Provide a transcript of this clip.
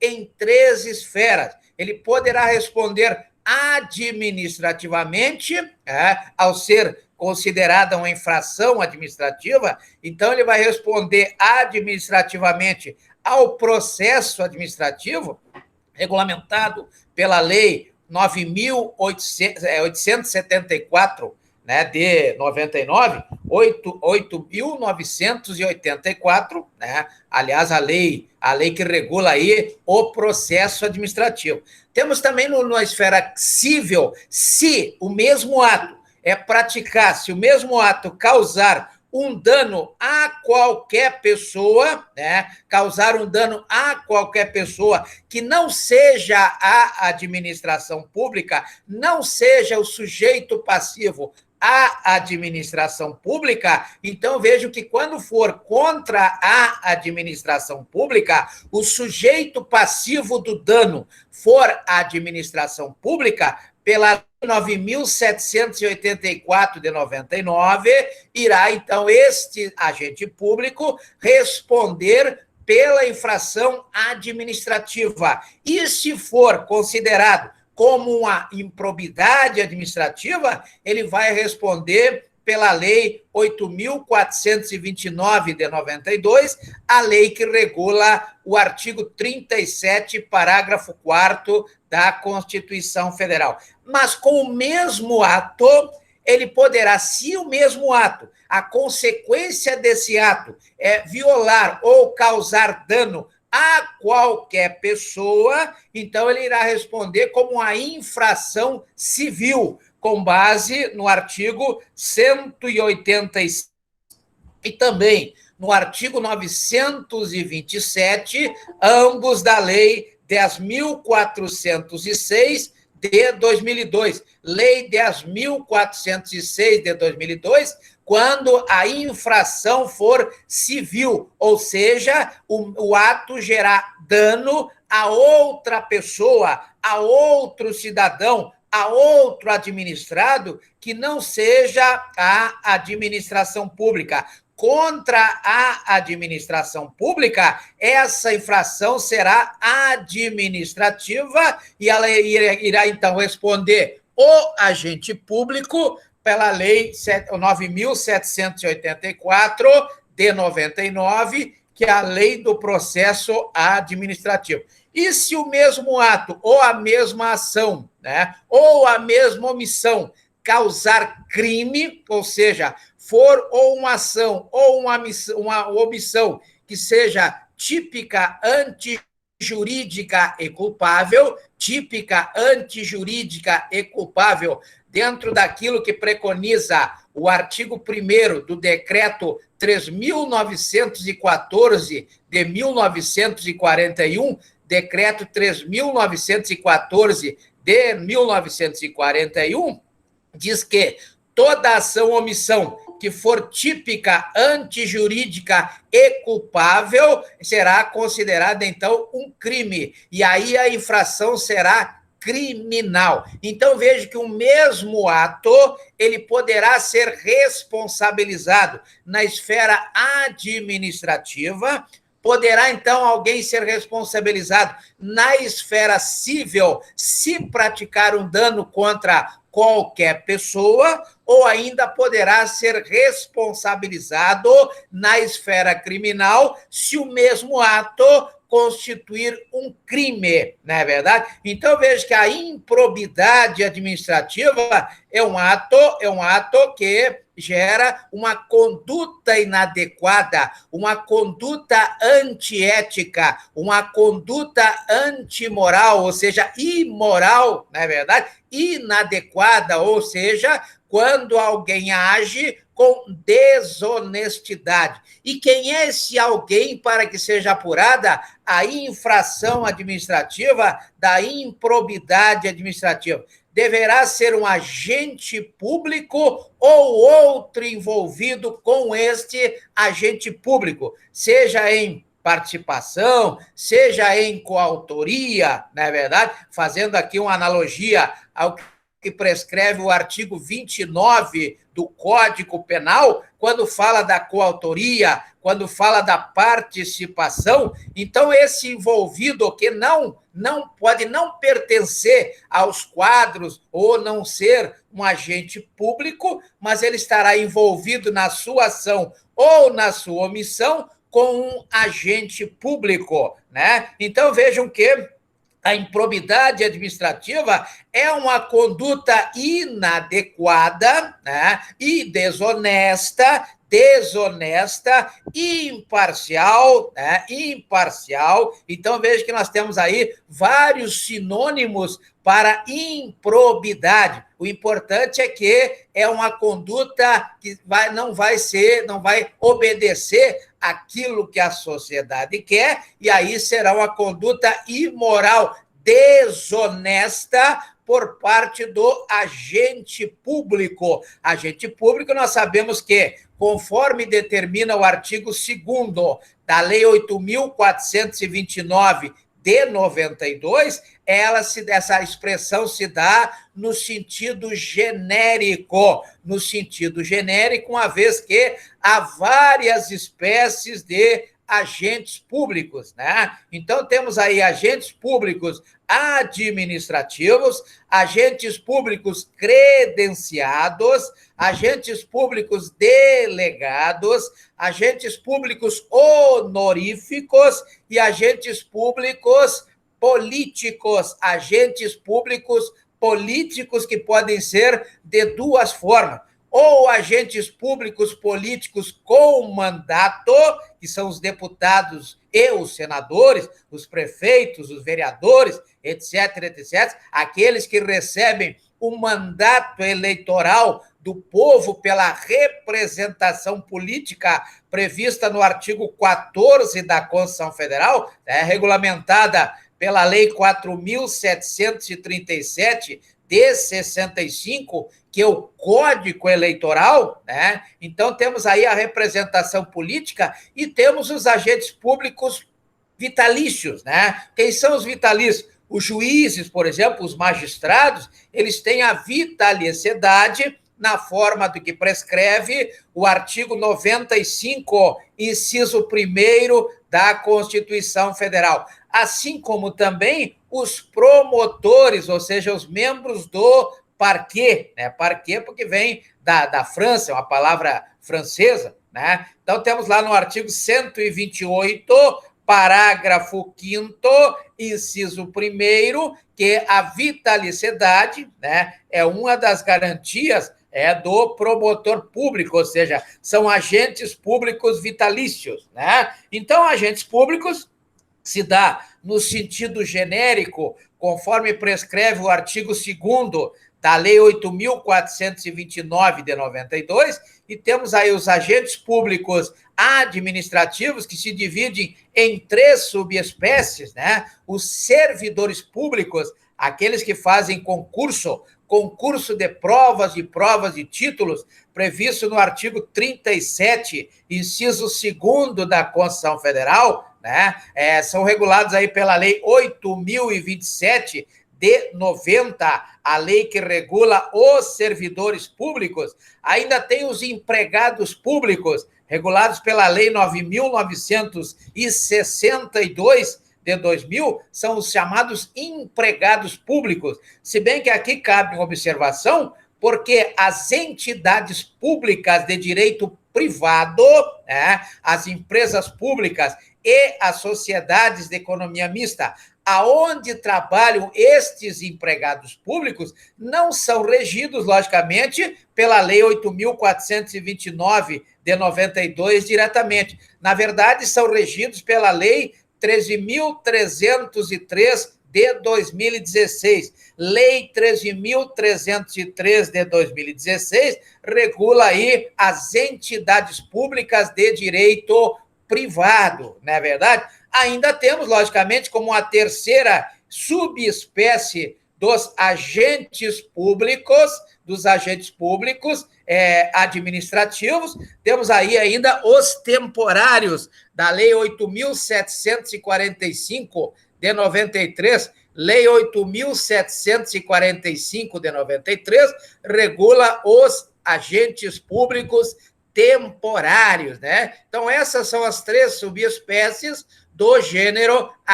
em 3 esferas. Ele poderá responder administrativamente, ao ser considerada uma infração administrativa, então ele vai responder administrativamente ao processo administrativo, regulamentado pela Lei 9.874, né, de 99, 8.984, né? Aliás, a lei que regula aí o processo administrativo. Temos também na esfera civil, se o mesmo ato se o mesmo ato causar um dano a qualquer pessoa, né? Causar um dano a qualquer pessoa que não seja a administração pública, não seja o sujeito passivo a administração pública, então vejo que quando for contra a administração pública, o sujeito passivo do dano for a administração pública, pela 9.784 de 99, irá então este agente público responder pela infração administrativa. E se for considerado como uma improbidade administrativa, ele vai responder pela Lei 8.429 de 92, a lei que regula o artigo 37, parágrafo 4º da Constituição Federal. Mas com o mesmo ato, ele poderá, se o mesmo ato, a consequência desse ato é violar ou causar dano a qualquer pessoa, então ele irá responder como uma infração civil, com base no artigo 186 e também no artigo 927, ambos da Lei 10.406 de 2002. Lei 10.406 de 2002, quando a infração for civil, ou seja, o ato gerar dano a outra pessoa, a outro cidadão, a outro administrado que não seja a administração pública. Contra a administração pública, essa infração será administrativa e ela irá, então, responder o agente público pela Lei 9.784 de 99, que é a Lei do Processo Administrativo. E se o mesmo ato, ou a mesma ação, né, ou a mesma omissão causar crime, ou seja, for ou uma ação ou uma omissão que seja típica, antijurídica e culpável, dentro daquilo que preconiza o artigo 1º do Decreto 3.914 de 1941, Decreto 3.914 de 1941, diz que toda ação ou omissão que for típica, antijurídica e culpável será considerada, então, um crime. E aí a infração será criminal. Então, veja que o mesmo ato, ele poderá ser responsabilizado na esfera administrativa, poderá, então, alguém ser responsabilizado na esfera civil se praticar um dano contra qualquer pessoa, ou ainda poderá ser responsabilizado na esfera criminal se o mesmo ato constituir um crime, não é verdade? Então, veja que a improbidade administrativa é um ato que gera uma conduta inadequada, uma conduta antiética, uma conduta antimoral, ou seja, imoral, não é verdade? Inadequada, ou seja, quando alguém age com desonestidade. E quem é esse alguém para que seja apurada a infração administrativa da improbidade administrativa? Deverá ser um agente público ou outro envolvido com este agente público, seja em participação, seja em coautoria, não é verdade? Fazendo aqui uma analogia ao que prescreve o artigo 29 do Código Penal, quando fala da coautoria, quando fala da participação. Então, esse envolvido que não pode não pertencer aos quadros ou não ser um agente público, mas ele estará envolvido na sua ação ou na sua omissão com um agente público, né? Então, vejam que a improbidade administrativa é uma conduta inadequada, né, e desonesta, imparcial, né, imparcial. Então, veja que nós temos aí vários sinônimos para improbidade. O importante é que é uma conduta que não vai obedecer aquilo que a sociedade quer, e aí será uma conduta imoral, desonesta por parte do agente público. Agente público, nós sabemos que, conforme determina o artigo 2º da Lei 8.429 de 92, essa expressão se dá no sentido genérico, uma vez que há várias espécies de agentes públicos, né? Então, temos aí agentes públicos administrativos, agentes públicos credenciados, agentes públicos delegados, agentes públicos honoríficos e agentes públicos políticos, que podem ser de duas formas: ou agentes públicos políticos com mandato, que são os deputados e os senadores, os prefeitos, os vereadores, etc., aqueles que recebem o mandato eleitoral do povo pela representação política prevista no artigo 14 da Constituição Federal, regulamentada pela Lei 4.737 de 65, que é o Código Eleitoral, né? Então, temos aí a representação política e temos os agentes públicos vitalícios, né? Quem são os vitalícios? Os juízes, por exemplo, os magistrados, eles têm a vitaliciedade na forma do que prescreve o artigo 95, inciso 1º da Constituição Federal, assim como também os promotores, ou seja, os membros do parquet, né? Parquet porque vem da França, é uma palavra francesa, né? Então, temos lá no artigo 128, parágrafo 5º, inciso 1º, que a vitaliciedade, né, é uma das garantias do promotor público, ou seja, são agentes públicos vitalícios, né? Então, agentes públicos se dá no sentido genérico, conforme prescreve o artigo 2º da Lei 8.429 de 92, e temos aí os agentes públicos administrativos, que se dividem em 3 subespécies, né? Os servidores públicos, aqueles que fazem concurso de provas e títulos, previsto no artigo 37, inciso 2º da Constituição Federal, né? São regulados aí pela Lei 8.027 de 90, a lei que regula os servidores públicos. Ainda tem os empregados públicos, regulados pela Lei 9.962 de 2000, são os chamados empregados públicos. Se bem que aqui cabe uma observação, porque as entidades públicas de direito privado, né, as empresas públicas e as sociedades de economia mista, aonde trabalham estes empregados públicos, não são regidos, logicamente, pela Lei 8.429 de 92 diretamente. Na verdade, são regidos pela Lei 13.303 de 2016. Lei 13.303 de 2016 regula aí as entidades públicas de direito privado, não é verdade? Ainda temos, logicamente, como a terceira subespécie dos agentes públicos, administrativos, temos aí ainda os temporários, da Lei 8.745 de 93, Lei 8.745 de 93, regula os agentes públicos temporários, né? Então, essas são as 3 subespécies do gênero